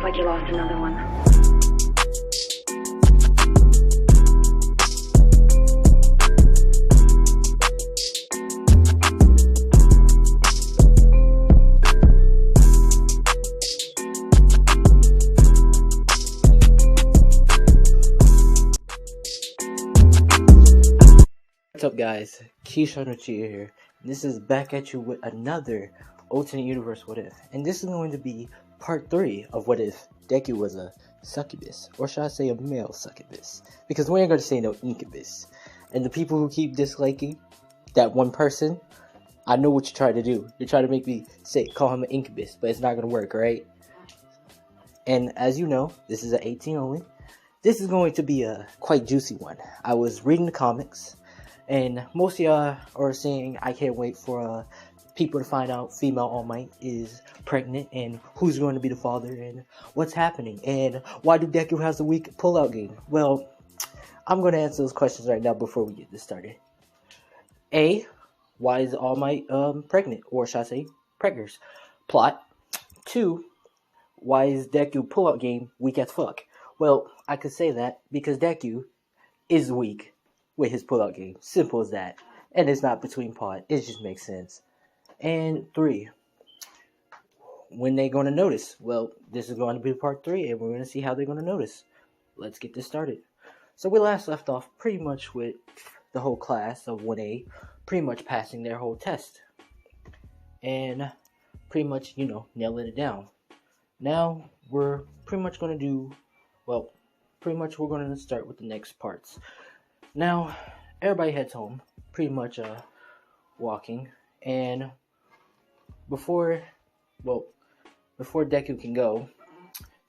like you lost another one. What's up, guys? Keyshawn here. This is back at you with another alternate universe What If, and this is going to be part 3 of What If Deku was a succubus, or should I say a male succubus? Because we ain't going to say no incubus. And the people who keep disliking that one person, I know what you're trying to do. You're trying to make me call him an incubus, but it's not going to work, right? And as you know, this is an 18 only. This is going to be a quite juicy one. I was reading the comics, and most of y'all are saying I can't wait for people to find out female All Might is pregnant and who's going to be the father and what's happening and why do Deku has a weak pullout game. Well, I'm going to answer those questions right now before we get this started. A, why is All Might pregnant, or should I say preggers? Plot. 2, why is Deku pullout game weak as fuck? Well, I could say that because Deku is weak with his pullout game. Simple as that. And it's not between part. It just makes sense. And 3, when they going to notice? Well, this is going to be part 3, and we're going to see how they're going to notice. Let's get this started. So we last left off pretty much with the whole class of 1A pretty much passing their whole test. And pretty much, nailing it down. Now, we're pretty much going to do, we're going to start with the next parts. Now, everybody heads home, pretty much walking, and before Deku can go,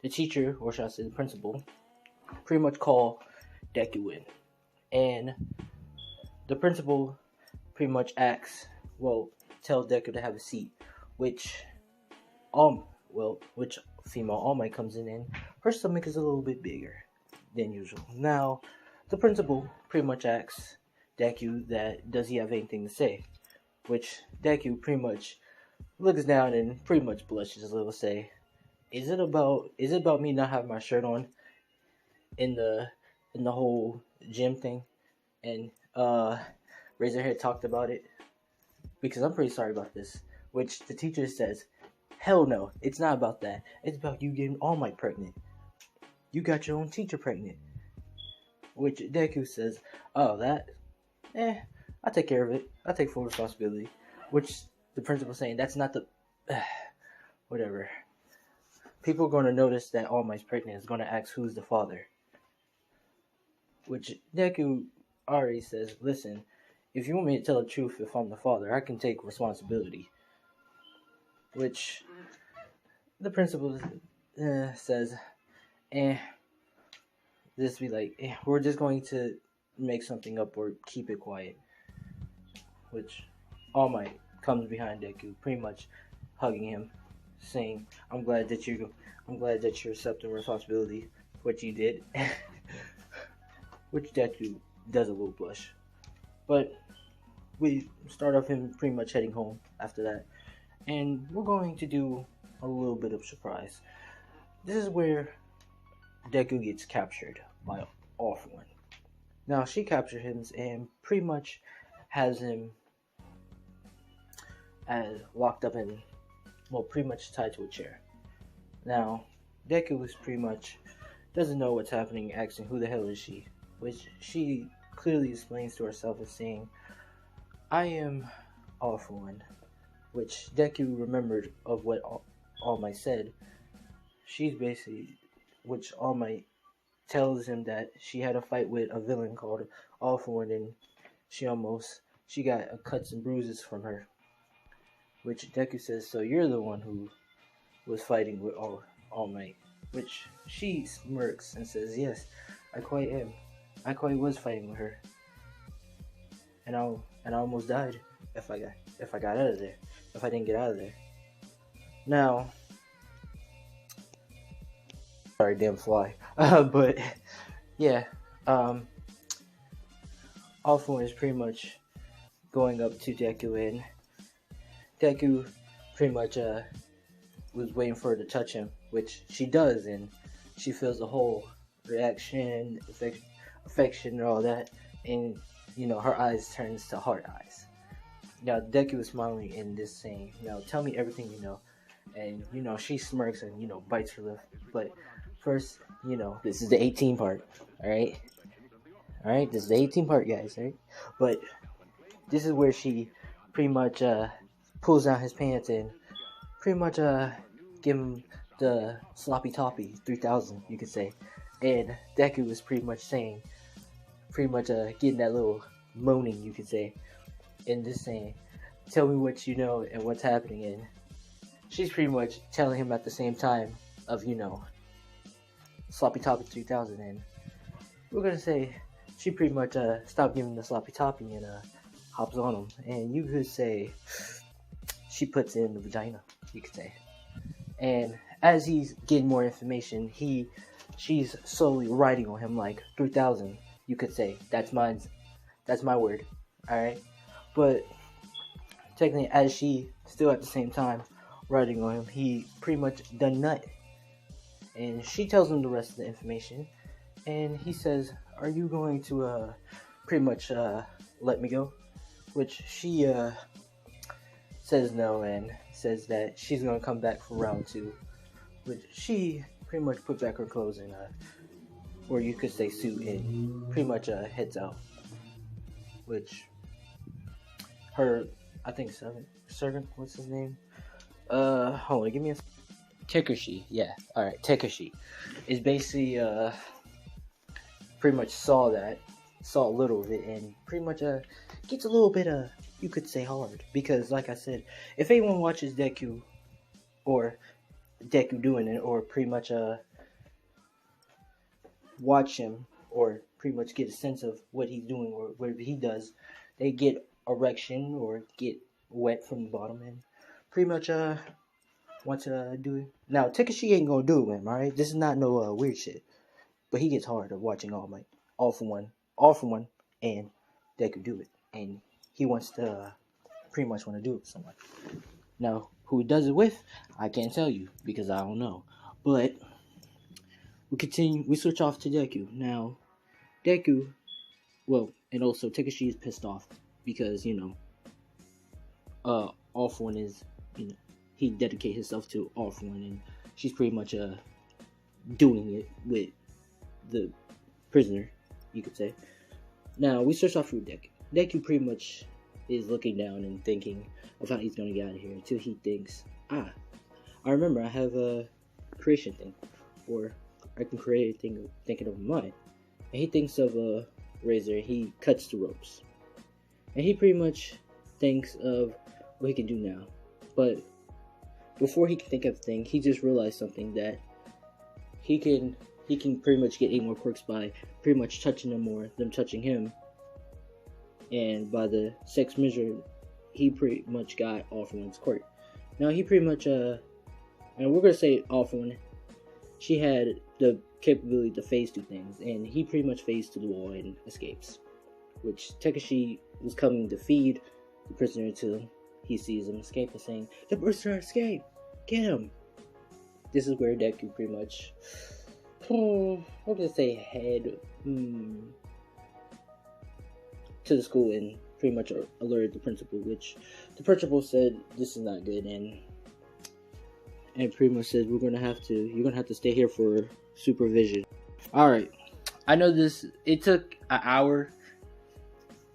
the teacher, or should I say the principal, pretty much call Deku in, and the principal pretty much tells Deku to have a seat, which female All Might comes in, and her stomach is a little bit bigger than usual. Now, the principal pretty much asks Deku that does he have anything to say, which Deku pretty much looks down and pretty much blushes a little, say, is it about me not having my shirt on in the whole gym thing? And Razorhead talked about it, because I'm pretty sorry about this, which the teacher says, hell no, it's not about that. It's about you getting All Might pregnant. You got your own teacher pregnant. Which Deku says, oh, that, I'll take care of it. I'll take full responsibility. Which the principal's saying, that's not the, whatever. People are going to notice that All Might's pregnant is going to ask who's the father. Which Deku already says, listen, if you want me to tell the truth if I'm the father, I can take responsibility. Which the principal says, this be like, we're just going to make something up or keep it quiet. Which All Might comes behind Deku, pretty much hugging him, saying, I'm glad that you're accepting responsibility for what you did. Which Deku does a little blush. But we start off him pretty much heading home after that. And we're going to do a little bit of surprise. This is where Deku gets captured by All For One. Now, she captured him and pretty much has him locked up and, pretty much tied to a chair. Now, Deku is pretty much doesn't know what's happening, asking who the hell is she, which she clearly explains to herself as saying, I am All For One, which Deku remembered of what All Might said. She's basically, which All Might tells him that she had a fight with a villain called All For One, and she got cuts and bruises from her. Which Deku says, so you're the one who was fighting with All Might. Which she smirks and says, yes, I quite am. I quite was fighting with her. And I almost died if I got out of there. If I didn't get out of there. Now, sorry, damn fly. But yeah, All For One is pretty much going up to Deku, and Deku pretty much was waiting for her to touch him, which she does, and she feels the whole reaction, affection, and all that, and her eyes turns to hard eyes. Now Deku is smiling in this saying, tell me everything you know, and she smirks and bites her lip. But first, this is the 18 part, all right, this is the 18 part, guys, right? But this is where she pretty much pulls down his pants and pretty much give him the sloppy toppy 3000, you could say. And Deku was pretty much getting that little moaning, you could say, and just saying, tell me what you know and what's happening. And she's pretty much telling him at the same time of sloppy toppy 3000. And we're gonna say she pretty much stopped giving the sloppy toppy and hops on him, and you could say she puts in the vagina, you could say. And as he's getting more information, she's slowly writing on him like 3000, you could say. That's my word, all right. But technically, as she still at the same time writing on him, he pretty much done nut, and she tells him the rest of the information, and he says, are you going to pretty much let me go? Which she says no, and says that she's going to come back for round 2, which she pretty much put back her clothes and or you could say suit, and pretty much heads out. Which her, I think servant, what's his name? Hold on, give me a Tekashi, yeah, alright, Tekashi is basically pretty much saw a little of it, and pretty much gets a little bit you could say hard, because like I said, if anyone watches Deku, or Deku doing it, or pretty much watch him, or pretty much get a sense of what he's doing or whatever he does, they get erection or get wet from the bottom, and pretty much want to do it. Now Tekashi ain't gonna do it with him, alright? This is not no weird shit, but he gets hard of watching All for One, and Deku do it, and he wants to pretty much want to do it with someone. Now, who he does it with, I can't tell you because I don't know. But we switch off to Deku. Now, Deku, and also Tekashi is pissed off because, All for One is, he dedicated himself to All for One, and she's pretty much doing it with the prisoner, you could say. Now, we switch off with Deku. Deku pretty much is looking down and thinking of how he's going to get out of here until he thinks, I remember I have a creation thing, or I can create a thing thinking of mine. And he thinks of a razor, he cuts the ropes. And he pretty much thinks of what he can do now. But before he can think of a thing, he just realized something, that he can pretty much get 8 more quirks by pretty much touching them more, them touching him. And by the sex measure, he pretty much got All for One's quirk. Now he pretty much, and we're gonna say All for One, she had the capability to phase through things, and he pretty much phased to the wall and escapes. Which Tekashi was coming to feed the prisoner until he sees him escape and saying, "The prisoner escaped! Get him!" This is where Deku pretty much, I'm gonna say head to the school and pretty much alerted the principal, which the principal said this is not good, and pretty much said you're gonna have to stay here for supervision. Alright, I know it took an hour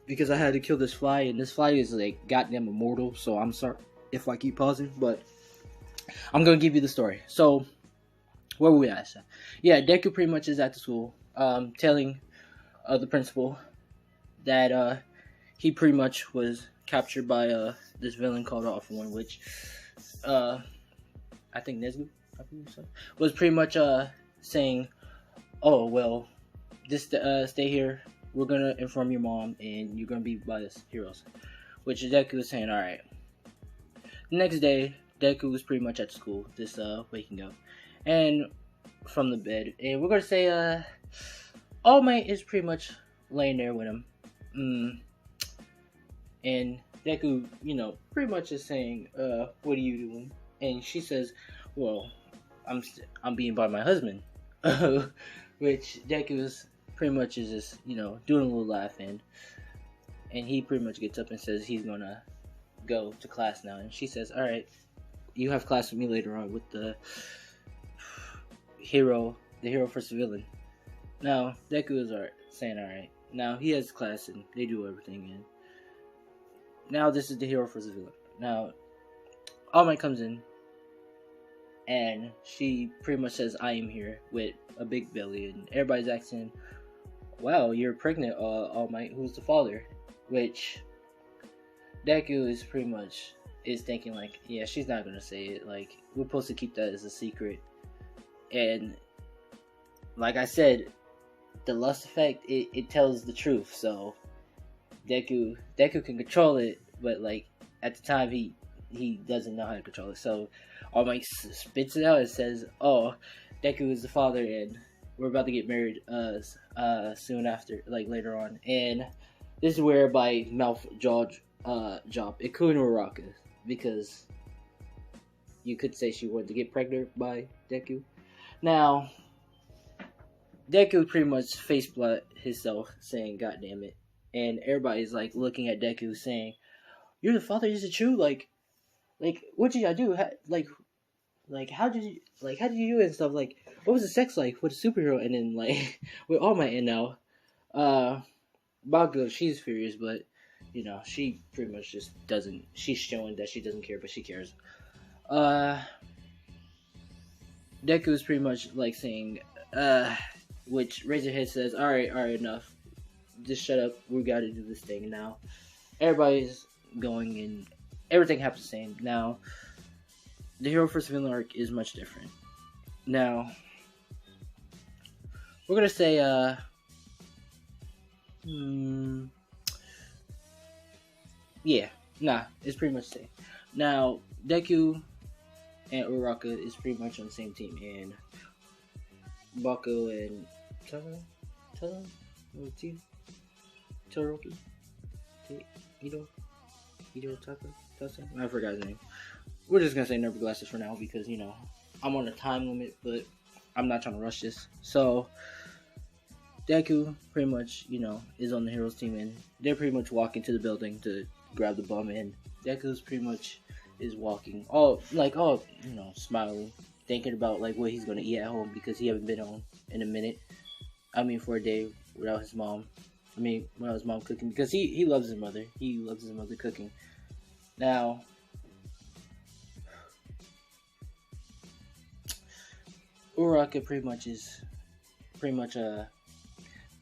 because I had to kill this fly, and this fly is like goddamn immortal, so I'm sorry if I keep pausing, but I'm gonna give you the story. So where were we at? Yeah, Deku pretty much is at the school, telling the principal that he pretty much was captured by this villain called All for One, which I think Nezu was pretty much saying, "Oh well, just stay here. We're gonna inform your mom, and you're gonna be by the heroes." Which Deku was saying, "All right." The next day, Deku was pretty much at school, just waking up, and from the bed, and we're gonna say All Might is pretty much laying there with him. And Deku, pretty much is saying, "What are you doing?" And she says, "Well, I'm being by my husband, which Deku is pretty much is just doing a little laugh, and he pretty much gets up and says he's gonna go to class now, and she says, "All right, you have class with me later on with the hero versus villain." Now Deku is saying, "All right." Now he has class and they do everything, and now this is the hero versus villain. Now All Might comes in, and she pretty much says, "I am here" with a big belly, and everybody's asking, "Wow, you're pregnant, All Might. Who's the father?" Which Deku is pretty much thinking like, yeah, she's not gonna say it. Like, we're supposed to keep that as a secret. And like I said, the lust effect, it tells the truth. So Deku can control it, but like at the time he doesn't know how to control it. So All Might spits it out and says, "Oh, Deku is the father, and we're about to get married soon after, like later on." And this is where by mouth drop Iku and Uraraka, because you could say she wanted to get pregnant by Deku. Now Deku pretty much faceplant himself, saying, "God damn it!" And everybody's like looking at Deku, saying, "You're the father? Is it true? Like, what did I do? How did you do it and stuff? Like, what was the sex like with a superhero?" And then like with All Might, and now, Bakugo, she's furious, but she pretty much just doesn't. She's showing that she doesn't care, but she cares. Deku is pretty much like saying, which Razorhead says, all right, enough. Just shut up. We got to do this thing now. Everybody's going, and everything happens the same. Now, the hero versus villain arc is much different. Now, we're gonna say, it's pretty much the same. Now, Deku and Uraraka is pretty much on the same team, and Bakugo and Todoroki, I forgot his name. We're just gonna say Nerve Glasses for now because I'm on a time limit, but I'm not trying to rush this. So Deku pretty much is on the heroes team, and they're pretty much walking to the building to grab the bum, and Deku's pretty much is walking all smiling, thinking about like what he's gonna eat at home because he haven't been home in a minute. I mean, for a day without his mom. Without his mom cooking, because he loves his mother. He loves his mother cooking. Now, Uraraka pretty much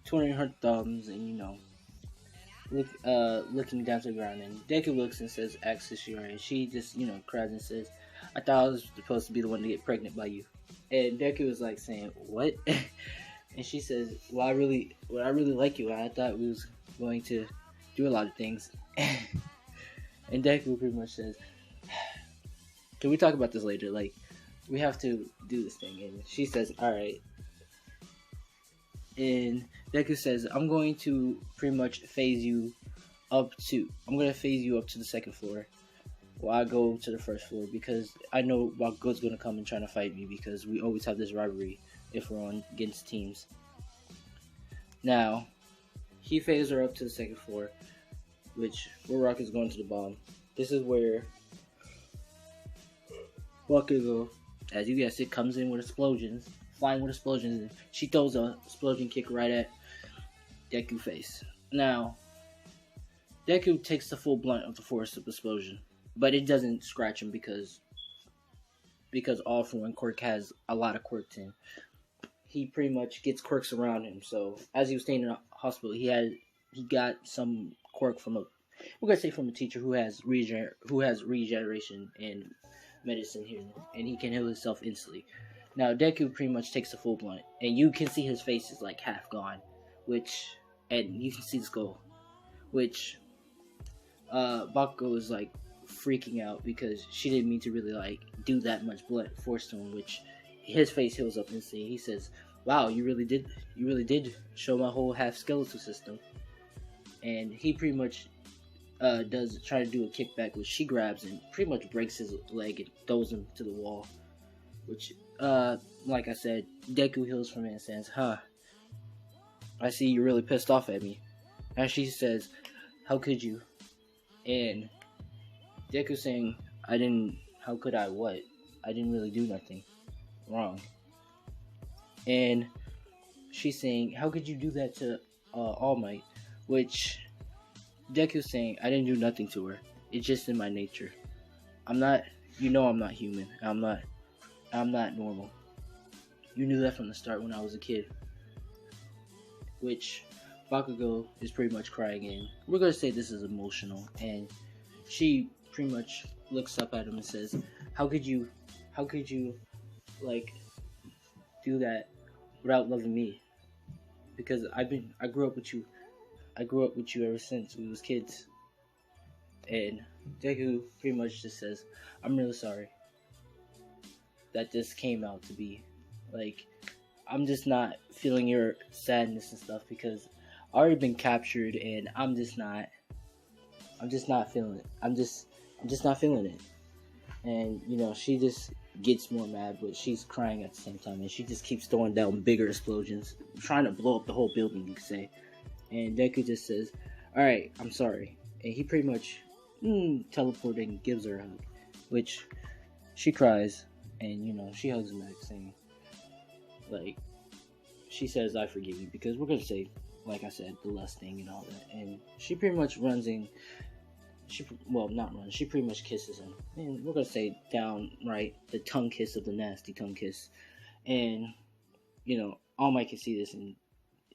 twiddling her thumbs and looking down to the ground, and Deku looks and asks if she's alright, and she just cries and says, "I thought I was supposed to be the one to get pregnant by you." And Deku was like saying, "What?" And she says, "Well, I really like you. I thought we was going to do a lot of things." And Deku pretty much says, "Can we talk about this later? Like, we have to do this thing." And she says, "All right." And Deku says, "I'm going to pretty much phase you up to the second floor while I go to the first floor, because I know Bakugo's going to come and try to fight me, because we always have this rivalry if we're on against teams." Now, he phases her up to the second floor, which Uraraka is going to the bomb. This is where Bakugo, as you guessed it, comes in with explosions, flying with explosions, and she throws a explosion kick right at Deku's face. Now, Deku takes the full blunt of the force of the explosion, but it doesn't scratch him because All For One quirk has a lot of quirks in. He pretty much gets quirks around him. So as he was staying in the hospital, he got some quirk from a teacher who has regeneration and medicine here, and he can heal himself instantly. Now Deku pretty much takes the full blunt, and you can see his face is like half gone, and you can see the skull, which Bakugo is like freaking out because she didn't mean to really like do that much blood force to him, which his face heals up instantly. He says, "Wow, you really did show my whole half skeletal system." And he pretty much does try to do a kickback, which she grabs and pretty much breaks his leg and throws him to the wall, which like I said, Deku heals from it and says, "Huh, I see you're really pissed off at me." And she says, "How could you?" And Deku saying, "I didn't. How could I? What? I didn't really do nothing wrong." And she's saying, "How could you do that to All Might?" Which Deku's saying, "I didn't do nothing to her. It's just in my nature. I'm not. You know, I'm not human. I'm not normal. You knew that from the start when I was a kid." Which Bakugo is pretty much crying in. We're gonna say this is emotional, and she pretty much looks up at him and says, how could you like do that without loving me? Because I grew up with you ever since we was kids." And Deku pretty much just says, "I'm really sorry that this came out to be like, I'm just not feeling your sadness and stuff because I already been captured and I'm just not feeling it. I'm just not feeling it." And she just gets more mad, but she's crying at the same time, and she just keeps throwing down bigger explosions, trying to blow up the whole building, you could say. And Deku just says, "All right, I'm sorry," and he pretty much teleported and gives her a hug, which she cries, and she hugs him back, saying, like, she says, "I forgive you," because we're gonna say, like I said, the lust thing and all that. And she pretty much runs in. Not runs. She pretty much kisses him, and we're gonna say downright the tongue kiss of the nasty tongue kiss. And All Might can see this, and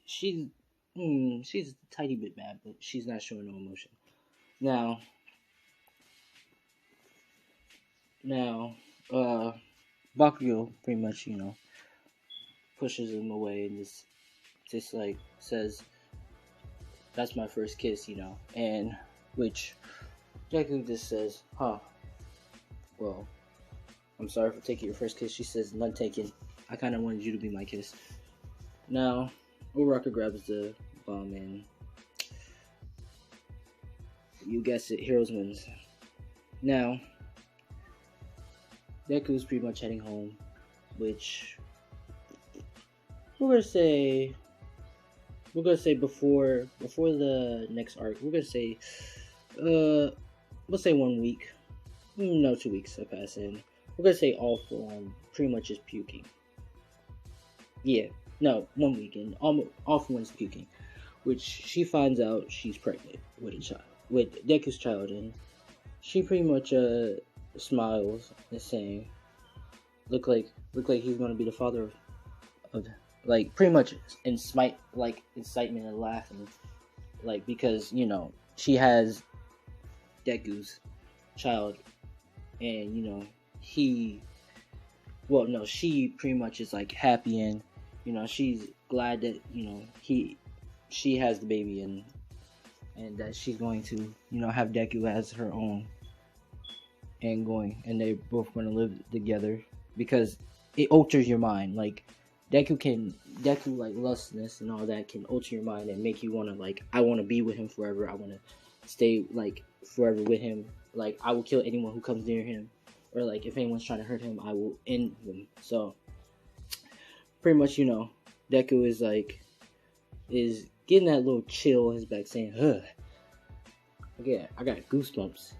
she's a tiny bit mad, but she's not showing no emotion. Now, Bakugo pretty much pushes him away and just like says, "That's my first kiss," and which Deku just says, "Huh, well, I'm sorry for taking your first kiss." She says, "None taken. I kind of wanted you to be my kiss." Now, Uraraka grabs the bomb and you guessed it, Heroes wins. Now, Deku's pretty much heading home, which we're gonna say before the next arc, we're gonna say let's say 1 week. No, 2 weeks have passed, and we're gonna say all form pretty much is puking. Yeah, no, 1 week, and all for one's puking, which she finds out she's pregnant with Deku's child, and she pretty much smiles and saying, look like he's gonna be the father of like pretty much incitement and laughing, like, because she has Deku's child, and she pretty much is like happy, and she's glad that she has the baby, and that she's going to have Deku as her own, and they're both going to live together, because it alters your mind. Like Deku like lustness and all that can alter your mind and make you want to, like, I want to be with him forever. I want to stay like forever with him. Like, I will kill anyone who comes near him, or like if anyone's trying to hurt him, I will end them. So pretty much, Deku is getting that little chill in his back, saying, "Huh, okay, I got goosebumps,"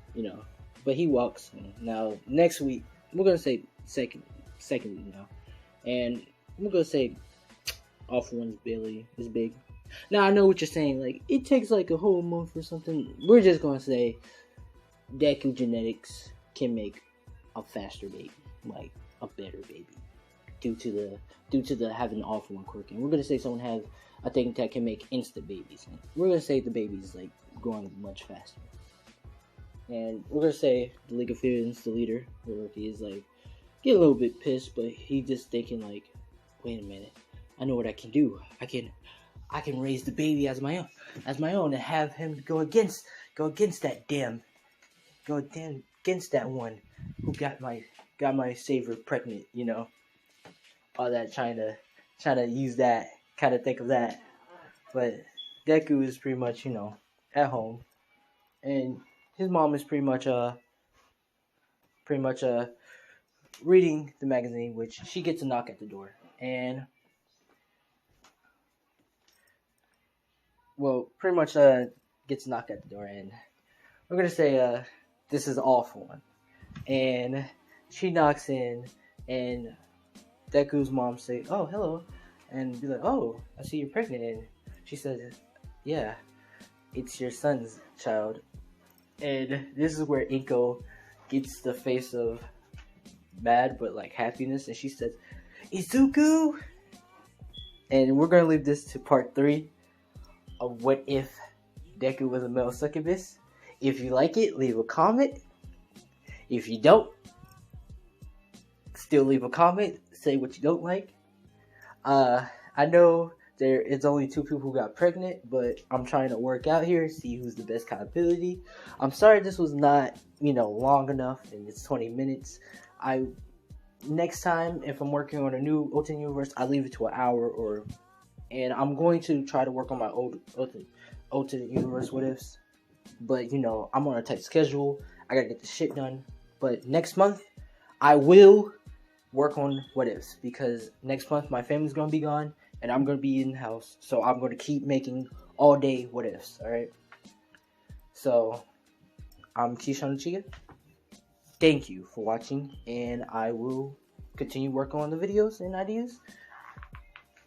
But he walks. Now next week we're gonna say second week now, and we're gonna say all for one's Billy is big. Now I know what you're saying, like it takes like a whole month or something. We're just gonna say Deku genetics can make a faster baby, like a better baby, due to the having the all for one quirk. And we're gonna say someone has a thing that can make instant babies. And we're gonna say the baby's like growing much faster. And we're gonna say the League of Villains, the leader, where he is like get a little bit pissed, but he just thinking like, wait a minute, I know what I can do. I can raise the baby as my own, and have him go against that one who got my savior pregnant, all that trying to use that, kind of think of that. But Deku is pretty much, at home, and his mom is pretty much reading the magazine, which she gets a knock at the door. And, well, pretty much gets a knock at the door. And we're going to say this is an awful one. And she knocks in, and Deku's mom say, "Oh, hello," and be like, "Oh, I see you're pregnant." And she says, "Yeah, it's your son's child." And this is where Inko gets the face of mad but like happiness, and she says, "Izuku." And we're gonna leave this to part 3 of what if Deku was a male succubus. If you like it, leave a comment. If you don't, still leave a comment. Say what you don't like. I know there is only 2 people who got pregnant, but I'm trying to work out here, see who's the best compatibility. I'm sorry this was not, long enough, and it's 20 minutes. Next time, if I'm working on a new Ultimate Universe, I leave it to an hour, and I'm going to try to work on my old Ultimate Universe what ifs. But I'm on a tight schedule. I gotta get this shit done. But next month, I will work on what ifs, because next month my family's gonna be gone and I'm gonna be in the house, so I'm gonna keep making all day what ifs. All right. So I'm Keyshawn Uchiha. Thank you for watching, and I will continue working on the videos and ideas.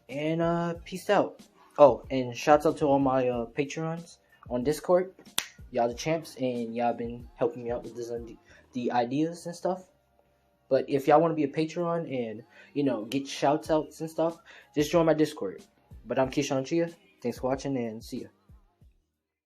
And peace out. Oh, and shouts out to all my Patreons on Discord. Y'all the champs, and y'all been helping me out with this, the ideas and stuff. But if y'all want to be a Patreon and, get shouts outs and stuff, just join my Discord. But I'm Keyshawn Chia. Thanks for watching, and see ya.